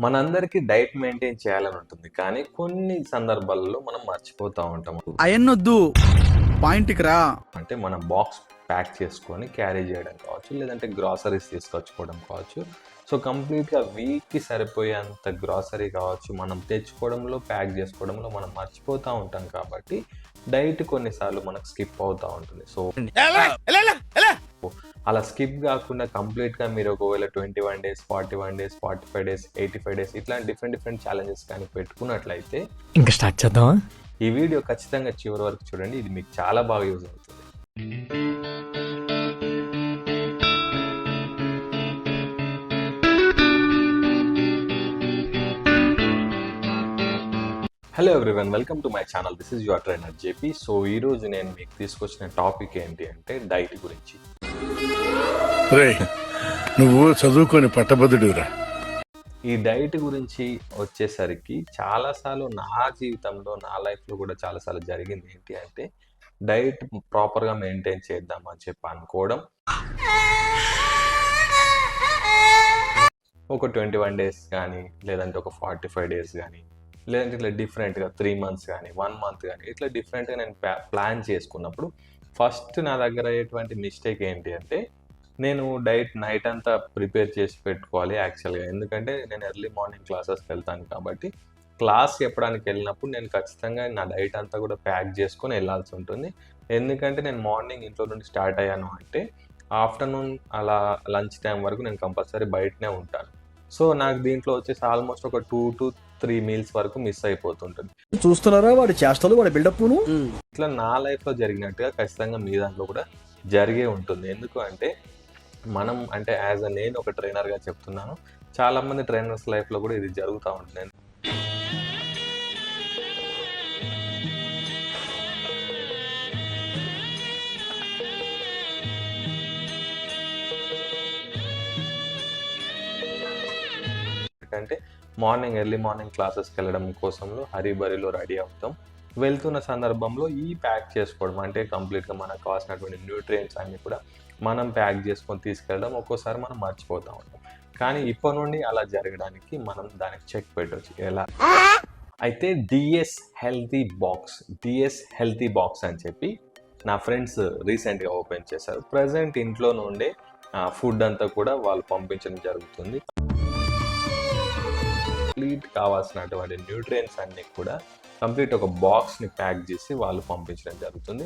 మనందరికీ diet maintain చేయాలని ఉంటుంది. కానీ కొన్ని సందర్భాలలో మనం మర్చిపోతా ఉంటాం. అయన్నొద్దు, పాయింట్కి రా. అంటే మన బాక్స్ ప్యాక్ చేసుకొని క్యారీ చేయడం కావచ్చు, లేదంటే గ్రాసరీస్ తీసుకొచ్చుకోవడం కావచ్చు. సో కంప్లీట్గా వీక్కి సరిపోయేంత గ్రాసరీ కావచ్చు మనం తెచ్చుకోవడంలో, ప్యాక్ చేసుకోవడంలో మనం మర్చిపోతూ ఉంటాం. కాబట్టి డైట్ కొన్నిసార్లు మనకు స్కిప్ అవుతూ ఉంటుంది. సో అలా స్కిప్ కాకుండా కంప్లీట్గా మీరు ఒకవేళ 21 days, 41 days, 45 days, 85 days ఇట్లాంటి డిఫరెంట్ ఛాలెంజెస్ కానీ పెట్టుకున్నట్లయితే ఇంకా స్టార్ట్ చేద్దామా? ఈ వీడియో ఖచ్చితంగా చివరి వరకు చూడండి. ఇది మీకు చాలా బాగా యూజ్ అవుతుంది. Hello everyone, welcome to my channel. This is your trainer JP. So ఈరోజు నేను మీకు తీసుకొచ్చిన టాపిక్ ఏంటి అంటే డైట్ గురించి. రే, నువ్వు చదువుకొని పట్టభద్రుడిరా. ఈ డైట్ గురించి వచ్చేసరికి చాలాసార్లు నా జీవితంలో, నా లైఫ్లో కూడా చాలాసార్లు జరిగింది ఏంటి అంటే డైట్ ప్రాపర్గా మెయింటైన్ చేద్దామని చెప్పి అనుకోవడం, ఒక 21 days కానీ, లేదంటే ఒక 45 days కానీ, లేదంటే ఇట్లా డిఫరెంట్గా 3 months కానీ, 1 month కానీ, ఇట్లా డిఫరెంట్గా నేను ప్లాన్ చేసుకున్నప్పుడు ఫస్ట్ నా దగ్గర అయ్యేటువంటి మిస్టేక్ ఏంటి అంటే నేను డైట్ నైట్ అంతా ప్రిపేర్ చేసి పెట్టుకోవాలి యాక్చువల్గా. ఎందుకంటే నేను ఎర్లీ మార్నింగ్ క్లాసెస్కి వెళ్తాను కాబట్టి క్లాస్ చెప్పడానికి వెళ్ళినప్పుడు నేను ఖచ్చితంగా నా డైట్ అంతా కూడా ప్యాక్ చేసుకొని వెళ్ళాల్సి ఉంటుంది. ఎందుకంటే నేను మార్నింగ్ ఇంట్లో నుండి స్టార్ట్ అయ్యాను అంటే ఆఫ్టర్నూన్ అలా లంచ్ టైం వరకు నేను కంపల్సరీ బయటనే ఉంటాను. సో నాకు దీంట్లో వచ్చేసి ఆల్మోస్ట్ ఒక 2 to 3 meals వరకు మిస్ అయిపోతుంటుంది. చూస్తున్నారా వాడి చేష్టలు, వాడి బిల్డప్ను? ఇట్లా నా లైఫ్లో జరిగినట్టుగా ఖచ్చితంగా మీ దాంట్లో కూడా జరిగే ఉంటుంది. ఎందుకు అంటే మనం అంటే నేను ఒక ట్రైనర్గా చెప్తున్నాను, చాలామంది ట్రైనర్స్ లైఫ్లో కూడా ఇది జరుగుతూ ఉంటుంది. అంటే ఎర్లీ మార్నింగ్ క్లాసెస్కి వెళ్ళడం కోసంలో హరీబరీలో రెడీ అవుతాం. వెళ్తున్న సందర్భంలో ఈ ప్యాక్ చేసుకోవడం అంటే కంప్లీట్గా మనకు కావాల్సినటువంటి న్యూట్రియంట్స్ అన్నీ కూడా మనం ప్యాక్ చేసుకొని తీసుకెళ్ళడం ఒక్కోసారి మనం మర్చిపోతూ ఉంటాం. కానీ ఇప్పటి నుండి అలా జరగడానికి మనం దానికి చెక్ పెట్టవచ్చు. ఎలా అయితే డిఎస్ హెల్తీ బాక్స్ అని చెప్పి నా ఫ్రెండ్స్ రీసెంట్గా ఓపెన్ చేశారు. ప్రజెంట్ ఇంట్లో నుండే ఫుడ్ అంతా కూడా వాళ్ళు పంపించడం జరుగుతుంది. కంప్లీట్ కావాల్సినటువంటి న్యూట్రియంట్స్ అన్నీ కూడా కంప్లీట్ ఒక బాక్స్ని ప్యాక్ చేసి వాళ్ళు పంపించడం జరుగుతుంది.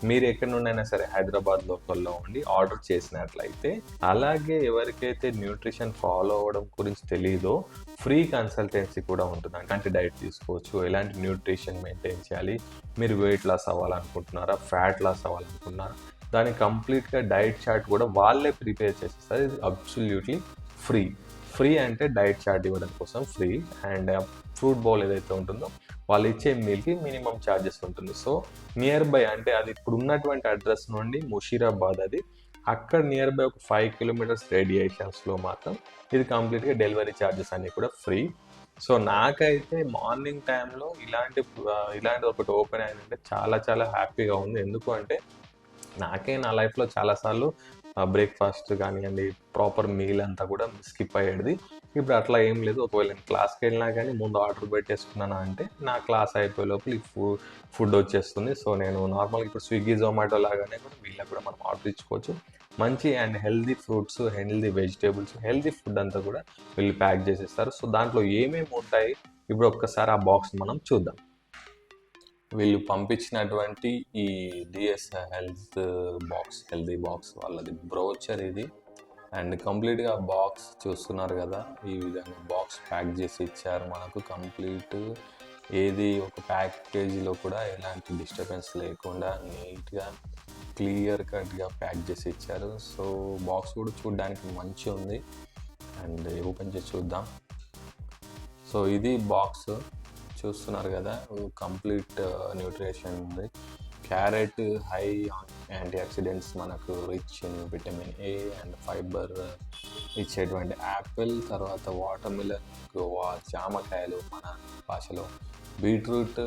మీరు ఎక్కడి నుండైనా సరే హైదరాబాద్ లోకల్లో ఉండి ఆర్డర్ చేసినట్లయితే, అలాగే ఎవరికైతే న్యూట్రిషన్ ఫాలో అవ్వడం గురించి తెలియదో ఫ్రీ కన్సల్టెన్సీ కూడా ఉంటుంది. అంటే డైట్ తీసుకోవచ్చు, ఎలాంటి న్యూట్రిషన్ మెయింటైన్ చేయాలి, మీరు వెయిట్ లాస్ అవ్వాలనుకుంటున్నారా, ఫ్యాట్ లాస్ అవ్వాలనుకుంటున్నారా, దాని కంప్లీట్గా డైట్ చార్ట్ కూడా వాళ్ళే ప్రిపేర్ చేసేస్తారు. ఇది అబ్సల్యూట్లీ ఫ్రీ అంటే డైట్ చార్ట్ ఇవ్వడం కోసం ఫ్రీ. అండ్ ఫ్రూట్ బౌల్ ఏదైతే ఉంటుందో వాళ్ళు ఇచ్చే మీల్కి మినిమం ఛార్జెస్ ఉంటుంది. సో నియర్ బై అంటే అది ఇప్పుడు ఉన్నటువంటి అడ్రస్ నుండి ముషీరాబాద్, అది అక్కడ నియర్ బై ఒక 5 kilometers రేడియేషన్స్లో మాత్రం ఇది కంప్లీట్గా డెలివరీ ఛార్జెస్ అన్నీ కూడా ఫ్రీ. సో నాకైతే మార్నింగ్ టైంలో ఇలాంటి ఒకటి ఓపెన్ అయిందంటే చాలా హ్యాపీగా ఉంది. ఎందుకు అంటే నా లైఫ్లో చాలాసార్లు బ్రేక్ఫాస్ట్ కానివ్వండి, ప్రాపర్ మీల్ అంతా కూడా స్కిప్ అయ్యేది. ఇప్పుడు అట్లా ఏం లేదు. ఒకవేళ నేను క్లాస్కి వెళ్ళినా కానీ ముందు ఆర్డర్ పెట్టేసుకున్నాను అంటే నా క్లాస్ అయిపోయే లోపల ఈ ఫుడ్ వచ్చేస్తుంది. సో నేను నార్మల్గా ఇప్పుడు స్విగ్గీ, జొమాటో లాగానే కూడా వీళ్ళకి కూడా మనం ఆర్డర్ ఇచ్చుకోవచ్చు. మంచి and healthy fruits, healthy vegetables, healthy food అంతా కూడా వీళ్ళు ప్యాక్ చేసేస్తారు. సో దాంట్లో ఏమేమి ఉంటాయి ఇప్పుడు ఒక్కసారి ఆ బాక్స్ మనం చూద్దాం. వీళ్ళు పంపించినటువంటి ఈ డిఎస్ హెల్దీ బాక్స్ వాళ్ళది బ్రోచర్ ఇది. అండ్ కంప్లీట్గా బాక్స్ చూస్తున్నారు కదా, ఈ విధంగా బాక్స్ ప్యాక్ చేసి ఇచ్చారు మనకు. కంప్లీట్ ఏది ఒక ప్యాకేజీలో కూడా ఎలాంటి డిస్టర్బెన్స్ లేకుండా నీట్గా క్లియర్ కట్గా ప్యాక్ చేసి ఇచ్చారు. సో బాక్స్ కూడా చూడడానికి మంచిగా ఉంది. అండ్ ఓపెన్ చేసి చూద్దాం. సో ఇది బాక్స్ చూస్తున్నారు కదా, కంప్లీట్ న్యూట్రిషన్ ఉంది. క్యారెట్ హై యాంటీ ఆక్సిడెంట్స్, మనకు rich in vitamin A and fibre ఇచ్చేటువంటి యాపిల్, తర్వాత వాటర్ మిలన్, గోవా, జామకాయలు మన భాషలో, బీట్రూట్,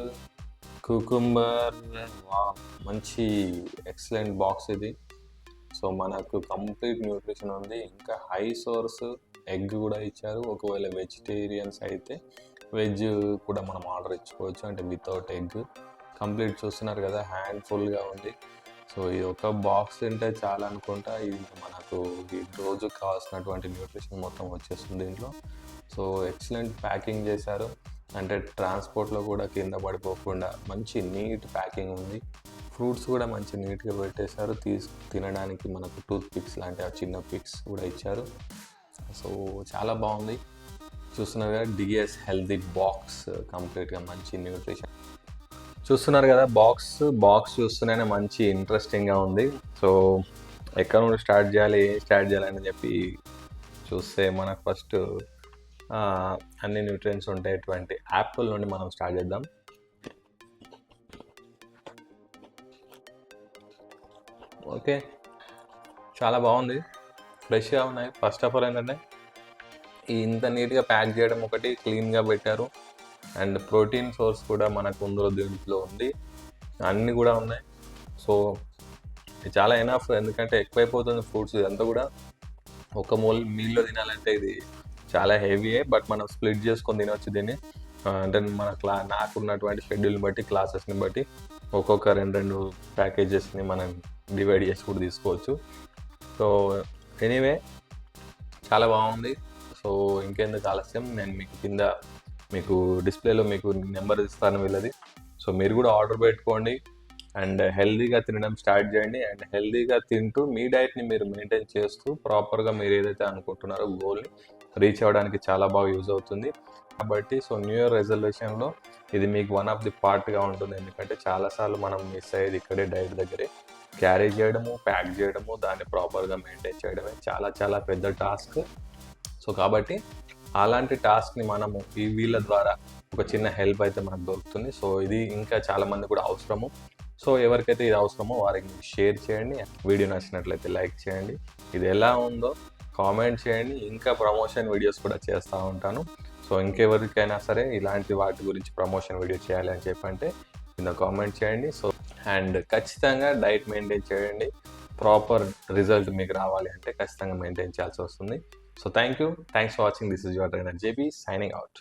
కుకుంబర్. మంచి ఎక్సలెంట్ బాక్స్ ఇది. సో మనకు కంప్లీట్ న్యూట్రిషన్ ఉంది. ఇంకా హై సోర్స్ ఎగ్ కూడా ఇచ్చారు. ఒకవేళ వెజిటేరియన్స్ అయితే వెజ్ కూడా మనం ఆర్డర్ ఇచ్చుకోవచ్చు, అంటే వితౌట్ ఎగ్. కంప్లీట్ చూస్తున్నారు కదా, హ్యాండ్ఫుల్గా ఉంది. సో ఈ ఒక బాక్స్ తింటే చాలా అనుకుంటా, ఇది మనకు ఈ రోజు కావాల్సినటువంటి న్యూట్రిషన్ మొత్తం వచ్చేస్తుంది దీంట్లో. సో ఎక్సలెంట్ ప్యాకింగ్ చేశారు, అంటే ట్రాన్స్పోర్ట్లో కూడా కింద పడిపోకుండా మంచి నీట్ ప్యాకింగ్ ఉంది. ఫ్రూట్స్ కూడా మంచి నీట్గా పెట్టేశారు. తినడానికి మనకు టూత్ పిక్స్ లాంటి ఆ చిన్న పిక్స్ కూడా ఇచ్చారు. సో చాలా బాగుంది. చూస్తున్నారు కదా, డిఎస్ హెల్తీ బాక్స్, కంప్లీట్గా మంచి న్యూట్రిషన్. చూస్తున్నారు కదా, బాక్స్ చూస్తూనే మంచి ఇంట్రెస్టింగ్గా ఉంది. సో ఎక్కడ నుండి స్టార్ట్ చేయాలి, ఏం స్టార్ట్ చేయాలని చెప్పి చూస్తే మనకు ఫస్ట్ అన్ని న్యూట్రియన్స్ ఉండేటువంటి యాపిల్ నుండి మనం స్టార్ట్ చేద్దాం. ఓకే, చాలా బాగుంది, ఫ్రెష్గా ఉన్నాయి. ఫస్ట్ ఆఫ్ ఆల్ ఏంటంటే ఇంత నీట్గా ప్యాక్ చేయడం ఒకటి, క్లీన్గా పెట్టారు. అండ్ ప్రోటీన్ సోర్స్ కూడా మనకు దీంట్లో ఉంది, అన్నీ కూడా ఉన్నాయి. సో చాలా ఎనఫ్, ఎందుకంటే ఎక్కువైపోతుంది ఫ్రూట్స్. ఇదంతా కూడా ఒక మీల్లో తినాలంటే ఇది చాలా హెవీయే, బట్ మనం స్ప్లిట్ చేసుకొని తినవచ్చు దీన్ని. అంటే మన నాకున్నటువంటి షెడ్యూల్ని బట్టి, క్లాసెస్ని బట్టి ఒక్కొక్క 2 ప్యాకేజెస్ని మనం డివైడ్ చేసి కూడా తీసుకోవచ్చు. సో ఎనీవే చాలా బాగుంది. సో ఇంకెందుకు ఆలస్యం, నేను మీకు డిస్ప్లేలో మీకు నెంబర్ ఇస్తాను వీళ్ళది. సో మీరు కూడా ఆర్డర్ పెట్టుకోండి అండ్ హెల్తీగా తినడం స్టార్ట్ చేయండి. అండ్ హెల్తీగా తింటూ మీ డైట్ని మీరు మెయింటైన్ చేస్తూ ప్రాపర్గా మీరు ఏదైతే అనుకుంటున్నారో గోల్ని రీచ్ అవ్వడానికి చాలా బాగా యూజ్ అవుతుంది. కాబట్టి సో న్యూ ఇయర్ రెజల్యూషన్లో ఇది మీకు వన్ ఆఫ్ ది పార్ట్గా ఉంటుంది. ఎందుకంటే చాలాసార్లు మనం మిస్ అయ్యేది ఇక్కడే, డైట్ దగ్గరే. క్యారీ చేయడము, ప్యాక్ చేయడము, దాన్ని ప్రాపర్గా మెయింటైన్ చేయడమే చాలా చాలా పెద్ద టాస్క్. సో కాబట్టి అలాంటి టాస్క్ని మనము వీళ్ళ ద్వారా ఒక చిన్న హెల్ప్ అయితే మనకు దొరుకుతుంది. సో ఇది ఇంకా చాలామంది కూడా అవసరము. సో ఎవరికైతే ఇది అవసరమో వారికి షేర్ చేయండి. వీడియో నచ్చినట్లయితే లైక్ చేయండి. ఇది ఎలా ఉందో కామెంట్ చేయండి. ఇంకా ప్రమోషన్ వీడియోస్ కూడా చేస్తూ ఉంటాను. సో ఇంకెవరికైనా సరే ఇలాంటి వాటి గురించి ప్రమోషన్ వీడియో చేయాలి అని చెప్పంటే కింద కామెంట్ చేయండి. సో అండ్ ఖచ్చితంగా డైట్ మెయింటైన్ చేయండి. ప్రాపర్ రిజల్ట్ మీకు రావాలి అంటే ఖచ్చితంగా మెయింటైన్ చేయాల్సి వస్తుంది. So thanks for watching. This is your trainer JB signing out.